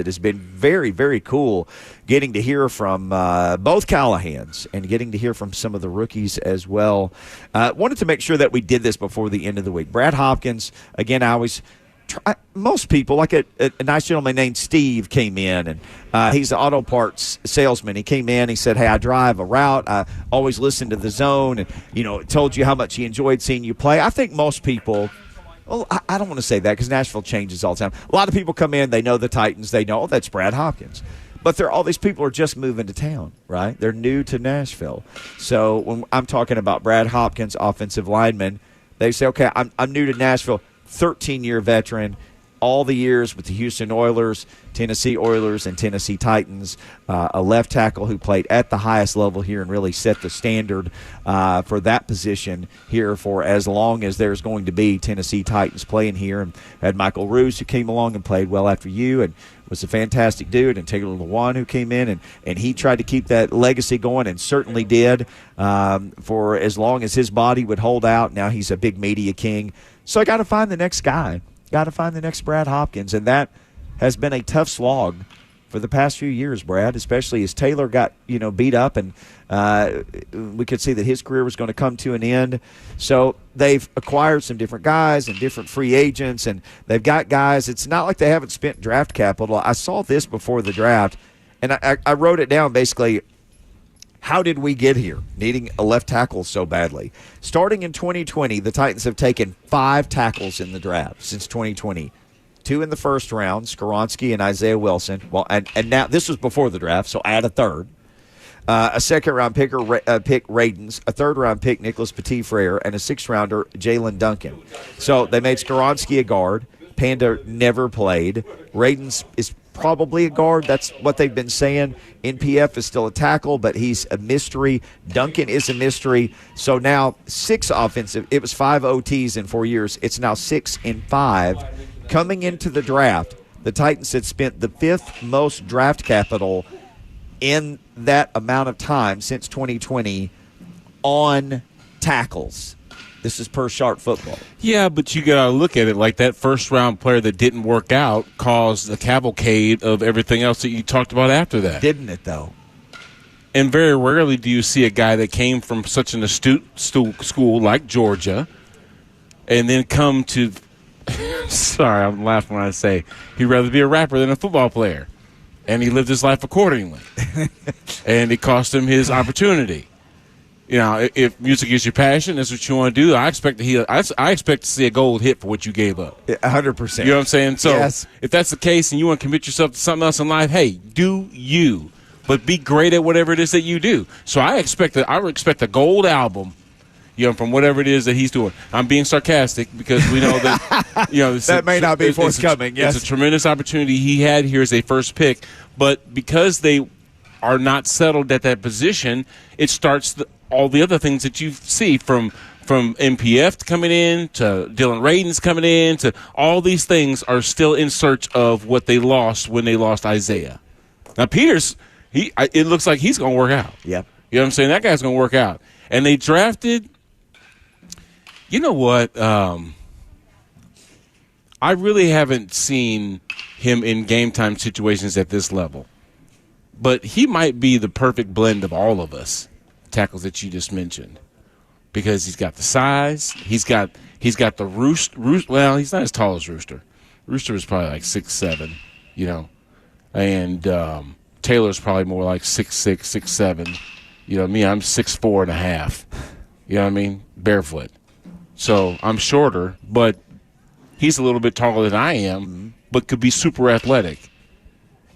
It has been very, very cool getting to hear from both Callahans and getting to hear from some of the rookies as well. Wanted to make sure that we did this before the end of the week. Brad Hopkins, again, I always most people, like a nice gentleman named Steve came in, and he's an auto parts salesman. He came in, he said, hey, I drive a route. I always listen to the Zone, and, told you how much he enjoyed seeing you play. I think most people – well, I don't want to say that because Nashville changes all the time. A lot of people come in, they know the Titans, they know, that's Brad Hopkins. But all these people are just moving to town, right? They're new to Nashville. So when I'm talking about Brad Hopkins, offensive lineman, they say, okay, I'm new to Nashville, 13-year veteran, all the years with the Houston Oilers, Tennessee Oilers, and Tennessee Titans, a left tackle who played at the highest level here and really set the standard for that position here for as long as there's going to be Tennessee Titans playing here. And had Michael Roos, who came along and played well after you and was a fantastic dude, and Taylor Lewan, who came in, and he tried to keep that legacy going and certainly did for as long as his body would hold out. Now he's a big media king. So I got to find the next guy. Got to find the next Brad Hopkins, and that has been a tough slog for the past few years, Brad, especially as Taylor got beat up, and we could see that his career was going to come to an end. So they've acquired some different guys and different free agents, and they've got guys. It's not like they haven't spent draft capital. I saw this before the draft, and I wrote it down basically. How did we get here, needing a left tackle so badly? Starting in 2020, the Titans have taken 5 tackles in the draft since 2020. 2 in the first round, Skoronski and Isaiah Wilson. Well, and now this was before the draft, so add a third. A second-round pick Radens, a third-round pick Nicholas Petit-Frere, and a sixth-rounder Jalen Duncan. So they made Skoronski a guard. Panda never played. Radens is probably a guard. That's what they've been saying. NPF is still a tackle, but he's a mystery. Duncan is a mystery. So now 6 offensive. It was 5 OTs in 4 years. It's now 6 in 5. Coming into the draft, the Titans had spent the 5th most draft capital in that amount of time since 2020 on tackles. This is per Sharp Football. Yeah, but you got to look at it like that first-round player that didn't work out caused a cavalcade of everything else that you talked about after that. Didn't it, though? And very rarely do you see a guy that came from such an astute school like Georgia and then come to – sorry, I'm laughing when I say he'd rather be a rapper than a football player. And he lived his life accordingly. And it cost him his opportunity. If music is your passion, that's what you want to do. I expect to see a gold hit for what you gave up. 100%. You know what I'm saying? So yes. If that's the case and you want to commit yourself to something else in life, hey, do you. But be great at whatever it is that you do. So I expect a gold album, from whatever it is that he's doing. I'm being sarcastic because we know that that may not be forthcoming. Yes, it's a tremendous opportunity he had here as a first pick, but because they are not settled at that position, it starts all the other things that you see from MPF coming in to Dylan Radens coming in to all these things are still in search of what they lost when they lost Isaiah. Now Peters, it looks like he's going to work out. Yep. You know what I'm saying? That guy's going to work out. And they drafted, you know what? I really haven't seen him in game time situations at this level. But he might be the perfect blend of all of us. Tackles that you just mentioned, because he's got the size, he's got the roost. Well, he's not as tall as Rooster. Rooster is probably like 6'7", and Taylor's probably more like 6'6", 6'7". Me, I'm 6'4.5". You know what I mean? Barefoot. So I'm shorter, but he's a little bit taller than I am, but could be super athletic.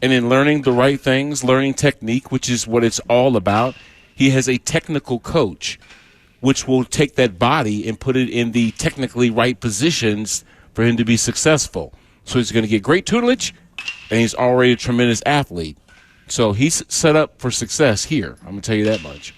And in learning the right things, learning technique, which is what it's all about. He has a technical coach, which will take that body and put it in the technically right positions for him to be successful. So he's going to get great tutelage, and he's already a tremendous athlete. So he's set up for success here. I'm going to tell you that much.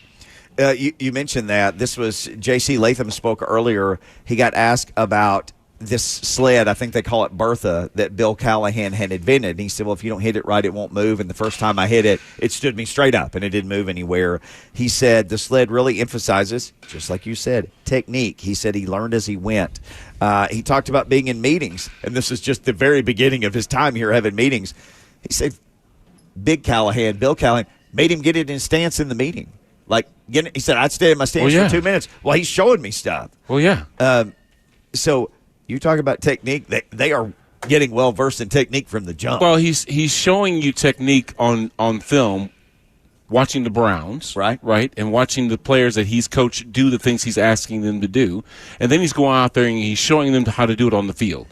You mentioned that. This was J.C. Latham spoke earlier. He got asked about this sled, I think they call it Bertha, that Bill Callahan had invented. And he said, well, if you don't hit it right, it won't move. And the first time I hit it, it stood me straight up, and it didn't move anywhere. He said the sled really emphasizes, just like you said, technique. He said he learned as he went. He talked about being in meetings, and this is just the very beginning of his time here having meetings. He said Big Callahan, Bill Callahan, made him get it in stance in the meeting. Like, he said, I'd stay in my stance for 2 minutes. Well, he's showing me stuff. Well, yeah. So you talk about technique. They are getting well-versed in technique from the jump. Well, he's showing you technique on film, watching the Browns, right, and watching the players that he's coached do the things he's asking them to do. And then he's going out there and he's showing them how to do it on the field.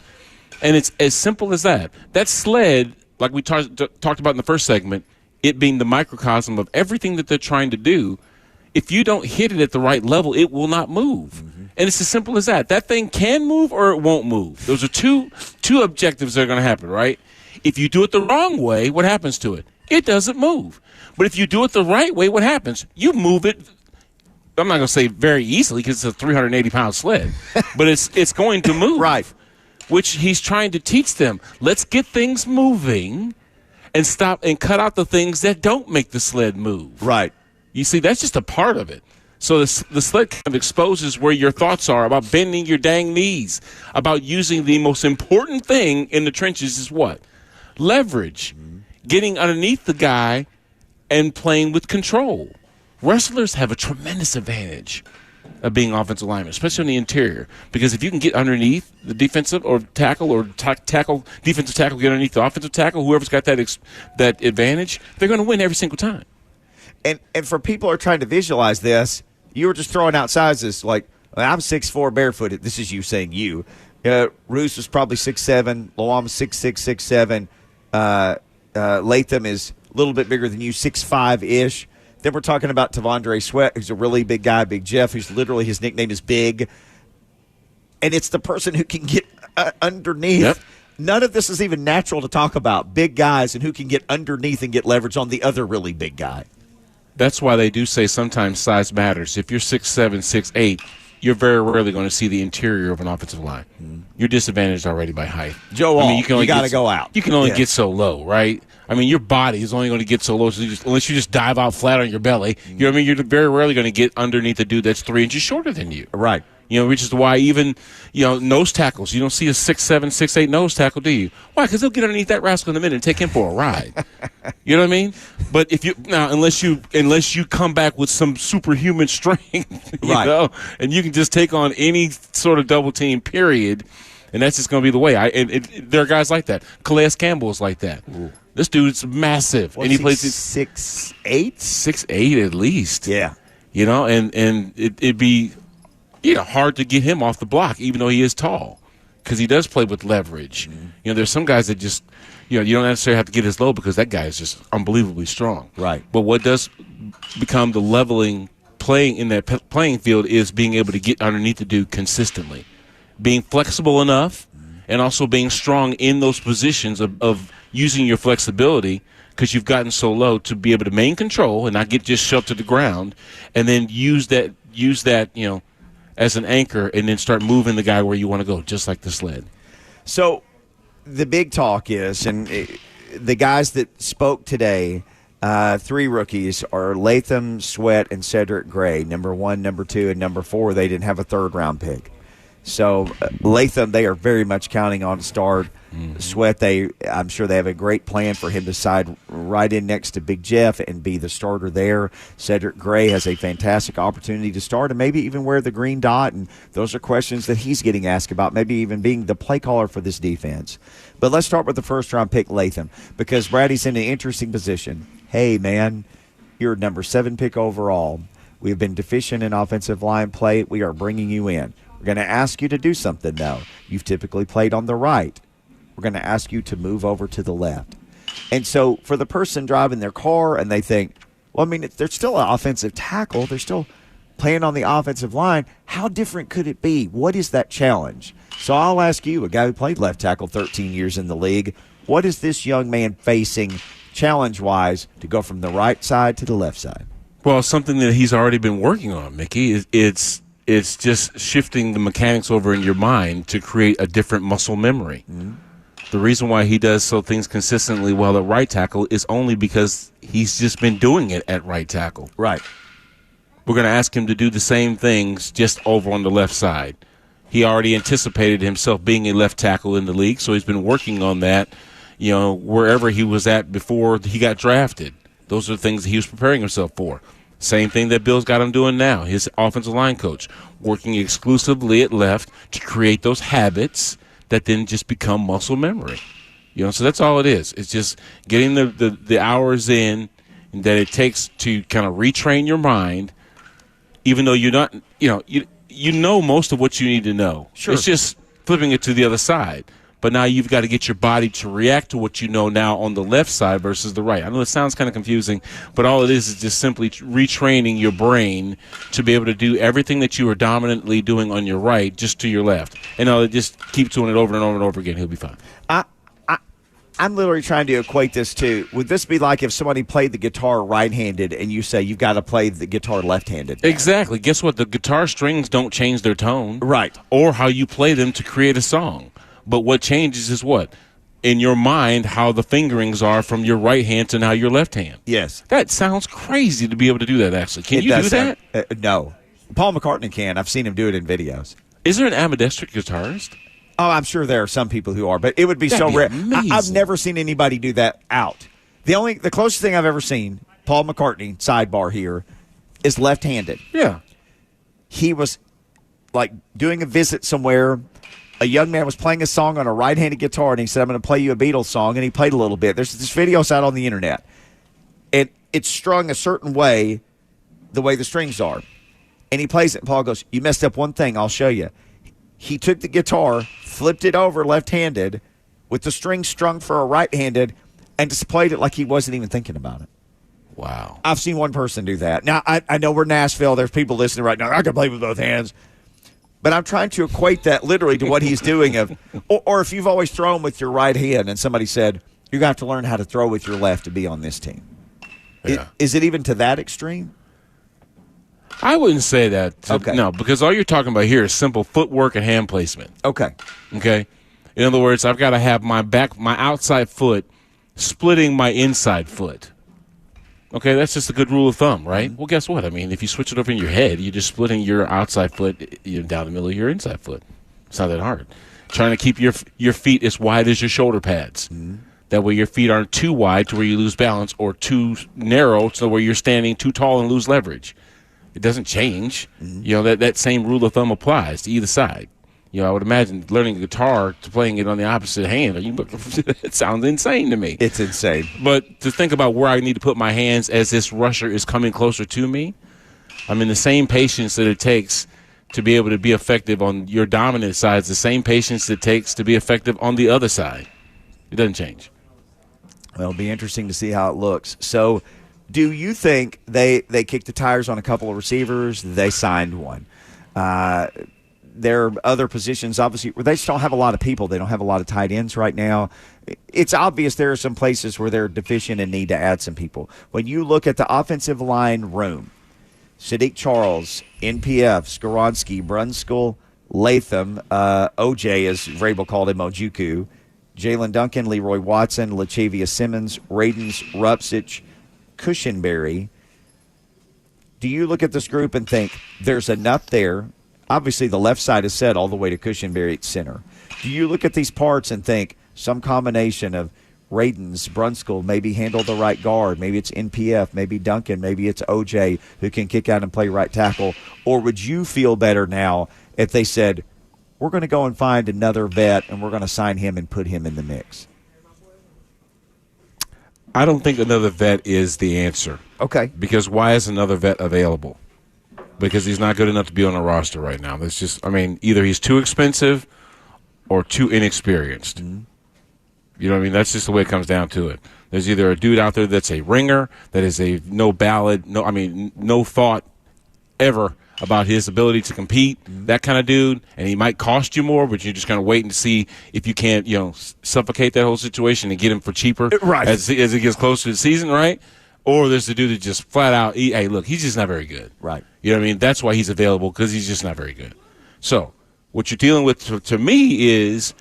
And it's as simple as that. That sled, like we talked about in the first segment, it being the microcosm of everything that they're trying to do, if you don't hit it at the right level, it will not move. Mm-hmm. And it's as simple as that. That thing can move or it won't move. Those are two objectives that are going to happen, right? If you do it the wrong way, what happens to it? It doesn't move. But if you do it the right way, what happens? You move it, I'm not going to say very easily because it's a 380-pound sled, but it's going to move. Right. Which he's trying to teach them. Let's get things moving and stop and cut out the things that don't make the sled move. Right. You see, that's just a part of it. So the sled kind of exposes where your thoughts are about bending your dang knees, about using the most important thing in the trenches is what? Leverage. Mm-hmm. Getting underneath the guy and playing with control. Wrestlers have a tremendous advantage of being offensive linemen, especially on the interior, because if you can get underneath the defensive or tackle or defensive tackle, get underneath the offensive tackle, whoever's got that advantage, they're going to win every single time. And for people who are trying to visualize this, you were just throwing out sizes like, I'm 6'4", barefooted. This is you saying you. Roos was probably 6'7", Loam was 6'6", 6'7". Latham is a little bit bigger than you, 6'5"-ish. Then we're talking about Tavondre Sweat, who's a really big guy, Big Jeff, who's literally his nickname is Big. And it's the person who can get underneath. Yep. None of this is even natural to talk about, big guys and who can get underneath and get leverage on the other really big guy. That's why they do say sometimes size matters. If you're 6'7", 6'8", you're very rarely going to see the interior of an offensive line. Mm-hmm. You're disadvantaged already by height. Joe, you got to go out. You can only get so low, right? I mean, your body is only going to get so low unless you just dive out flat on your belly. Mm-hmm. You know what I mean? You're very rarely going to get underneath a dude that's 3 inches shorter than you. Right. You know, which is why even, nose tackles, you don't see a 6'7", 6'8" nose tackle, do you? Why? Because they'll get underneath that rascal in a minute and take him for a ride. You know what I mean? But unless you come back with some superhuman strength, you know, and you can just take on any sort of double team, period, and that's just going to be the way. There are guys like that. Calais Campbell is like that. Ooh. This dude's massive, and he plays 6'8", 6'8" at least. Yeah, and it'd be hard to get him off the block, even though he is tall, because he does play with leverage. Mm-hmm. There's some guys that just, you don't necessarily have to get as low because that guy is just unbelievably strong. Right. But what does become the leveling playing in that playing field is being able to get underneath the dude consistently, being flexible enough, and also being strong in those positions of using your flexibility because you've gotten so low to be able to maintain control and not get just shoved to the ground, and then use that as an anchor, and then start moving the guy where you want to go, just like the sled. So the big talk is, and the guys that spoke today, 3 rookies are Latham, Sweat, and Cedric Gray. Number 1, number 2, and number 4, they didn't have a third-round pick. So Latham, they are very much counting on to start. Mm-hmm. Sweat, I'm sure they have a great plan for him to side right in next to Big Jeff and be the starter there. Cedric Gray has a fantastic opportunity to start and maybe even wear the green dot, and those are questions that he's getting asked about, maybe even being the play caller for this defense. But let's start with the first-round pick, Latham, because Brady's in an interesting position. Hey, man, you're number 7 pick overall. We've been deficient in offensive line play. We are bringing you in. We're going to ask you to do something, though. You've typically played on the right. We're going to ask you to move over to the left. And so for the person driving their car and they think, well, I mean, they're still an offensive tackle. They're still playing on the offensive line. How different could it be? What is that challenge? So I'll ask you, a guy who played left tackle 13 years in the league, what is this young man facing challenge-wise to go from the right side to the left side? Well, something that he's already been working on, Mickey, it's just shifting the mechanics over in your mind to create a different muscle memory. Mm-hmm. The reason why he does things consistently well at right tackle is only because he's just been doing it at right tackle. Right. We're going to ask him to do the same things just over on the left side. He already anticipated himself being a left tackle in the league, so he's been working on that, wherever he was at before he got drafted. Those are the things that he was preparing himself for. Same thing that Bill's got him doing now. His offensive line coach working exclusively at left to create those habits that then just become muscle memory. So that's all it is. It's just getting the hours in that it takes to kind of retrain your mind, even though you're not, you know most of what you need to know. Sure. It's just flipping it to the other side. But now you've got to get your body to react to what you know now on the left side versus the right. I know it sounds kind of confusing, but all it is just simply retraining your brain to be able to do everything that you were dominantly doing on your right just to your left. And it just keep doing it over and over and over again. He'll be fine. I'm literally trying to equate this to, would this be like if somebody played the guitar right-handed and you say you've got to play the guitar left-handed now? Exactly. Guess what? The guitar strings don't change their tone. Right. Or how you play them to create a song. But what changes is what? In your mind, how the fingerings are from your right hand to now your left hand. Yes. That sounds crazy to be able to do that, actually. Can you do that? No. Paul McCartney can. I've seen him do it in videos. Is there an ambidextrous guitarist? Oh, I'm sure there are some people who are, but it would be so rare. I've never seen anybody do that out. The closest thing I've ever seen, Paul McCartney, sidebar here, is left-handed. Yeah. He was like doing a visit somewhere. A young man was playing a song on a right-handed guitar, and he said, I'm going to play you a Beatles song, and he played a little bit. There's this videos out on the internet, and it's strung a certain way, the way the strings are. And he plays it, and Paul goes, you messed up one thing, I'll show you. He took the guitar, flipped it over left-handed, with the string strung for a right-handed, and just played it like he wasn't even thinking about it. Wow. I've seen one person do that. Now, I know we're Nashville. There's people listening right now. I can play with both hands. But I'm trying to equate that literally to what he's doing. Or if you've always thrown with your right hand and somebody said, you're going to have to learn how to throw with your left to be on this team. Yeah. Is it even to that extreme? I wouldn't say that. Okay. No, because all you're talking about here is simple footwork and hand placement. Okay. Okay? In other words, I've got to have my outside foot splitting my inside foot. Okay, that's just a good rule of thumb, right? Well, guess what? I mean, if you switch it over in your head, you're just splitting your outside foot down the middle of your inside foot. It's not that hard. Trying to keep your feet as wide as your shoulder pads. Mm-hmm. That way your feet aren't too wide to where you lose balance or too narrow to where you're standing too tall and lose leverage. It doesn't change. Mm-hmm. That same rule of thumb applies to either side. I would imagine learning guitar to playing it on the opposite hand. It sounds insane to me. It's insane. But to think about where I need to put my hands as this rusher is coming closer to me, I mean, the same patience that it takes to be able to be effective on your dominant side is the same patience it takes to be effective on the other side. It doesn't change. Well, it'll be interesting to see how it looks. So do you think they kicked the tires on a couple of receivers? They signed one. There are other positions, obviously, where they just don't have a lot of people. They don't have a lot of tight ends right now. It's obvious there are some places where they're deficient and need to add some people. When you look at the offensive line room, Sadiq Charles, NPF, Skoronski, Brunskill, Latham, OJ, as Vrabel called him, Ojuku, Jalen Duncan, Leroy Watson, Latavius Simmons, Radens, Rupsich, Cushenberry. Do you look at this group and think there's enough there? Obviously, the left side is set all the way to Cushenberry at center. Do you look at these parts and think some combination of Radens, Brunskill, maybe handle the right guard, maybe it's NPF, maybe Duncan, maybe it's OJ who can kick out and play right tackle? Or would you feel better now if they said, we're going to go and find another vet and we're going to sign him and put him in the mix? I don't think another vet is the answer. Okay. Because why is another vet available? Because he's not good enough to be on a roster right now. That's just, either he's too expensive or too inexperienced. Mm-hmm. You know what I mean? That's just the way it comes down to it. There's either a dude out there that's a ringer, that is a no thought ever about his ability to compete, that kind of dude, and he might cost you more, but you're just kind of waiting to see if you can't, suffocate that whole situation and get him for cheaper right. as it gets closer to the season, right? Or there's the dude that just flat out, hey, look, he's just not very good. Right. You know what I mean? That's why he's available, because he's just not very good. So what you're dealing with to me is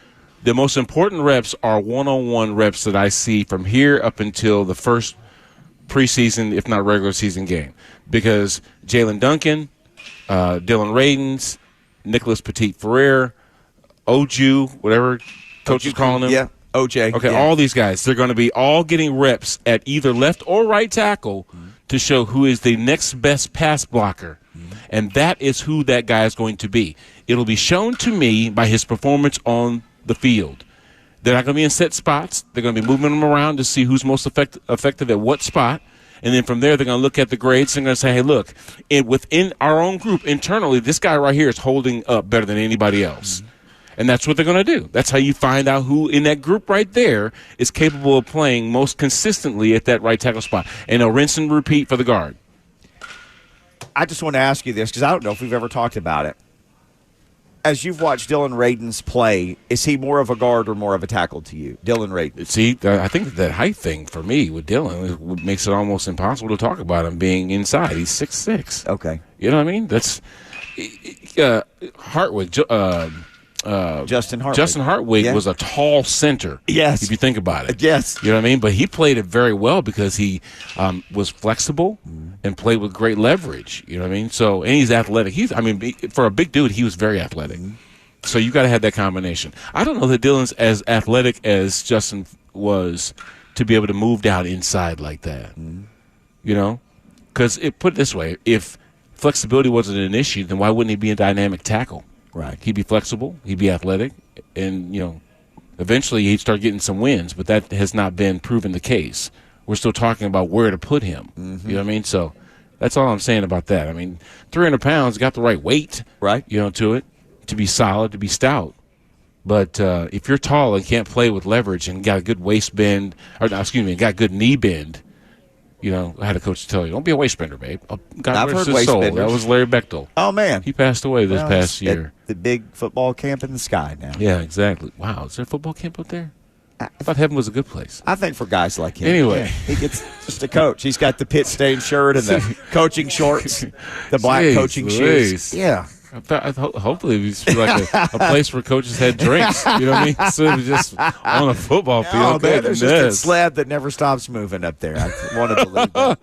the most important reps are one-on-one reps that I see from here up until the first preseason, if not regular season game. Because Jalen Duncan, Dylan Radens, Nicholas Petit-Ferrer, Oju, whatever coach is calling him. Yeah. OJ. Okay, yeah. all these guys, they're going to be all getting reps at either left or right tackle to show who is the next best pass blocker. And that is who that guy is going to be. It'll be shown to me by his performance on the field. They're not going to be in set spots. They're going to be moving them around to see who's most effective at what spot. And then from there, they're going to look at the grades and going to say, hey, look, within our own group internally, this guy right here is holding up better than anybody else. And that's what they're going to do. That's how you find out who in that group right there is capable of playing most consistently at that right tackle spot. And they'll rinse and repeat for the guard. I just want to ask you this because I don't know if we've ever talked about it. As you've watched Dylan Radin's play, is he more of a guard or more of a tackle to you? Dylan Radin. See, I think that height thing for me with Dylan makes it almost impossible to talk about him being inside. He's 6'6". Okay. You know what I mean? That's Hartwig. Justin Hartwig. Justin Hartwig was a tall center. Yes. If you think about it. Yes. You know what I mean? But he played it very well because he was flexible and played with great leverage. You know what I mean? So, and he's athletic. For a big dude, he was very athletic. So you got to have that combination. I don't know that Dylan's as athletic as Justin was to be able to move down inside like that. You know? Because put it this way, if flexibility wasn't an issue, then why wouldn't he be a dynamic tackle? Right. He'd be flexible. He'd be athletic. And, eventually he'd start getting some wins, but that has not been proven the case. We're still talking about where to put him. You know what I mean? So that's all I'm saying about that. I mean, 300 pounds, got the right weight, right? To it, to be solid, to be stout. But if you're tall and can't play with leverage and got a good waist bend, got good knee bend, I had a coach tell you, don't be a waist bender, babe. God rest his soul. That was Larry Bechtel. Oh, man. He passed away this past year. At the big football camp in the sky now. Yeah, exactly. Wow, is there a football camp up there? I thought heaven was a good place. I think for guys like him. Anyway. Yeah, he gets just a coach. He's got the pit stain shirt and the coaching shorts, the black coaching shoes. Yeah. Hopefully it's like a place where coaches had drinks. You know what I mean? Instead of just on a football field. Oh, man, there's just a slab that never stops moving up there. I want to believe that.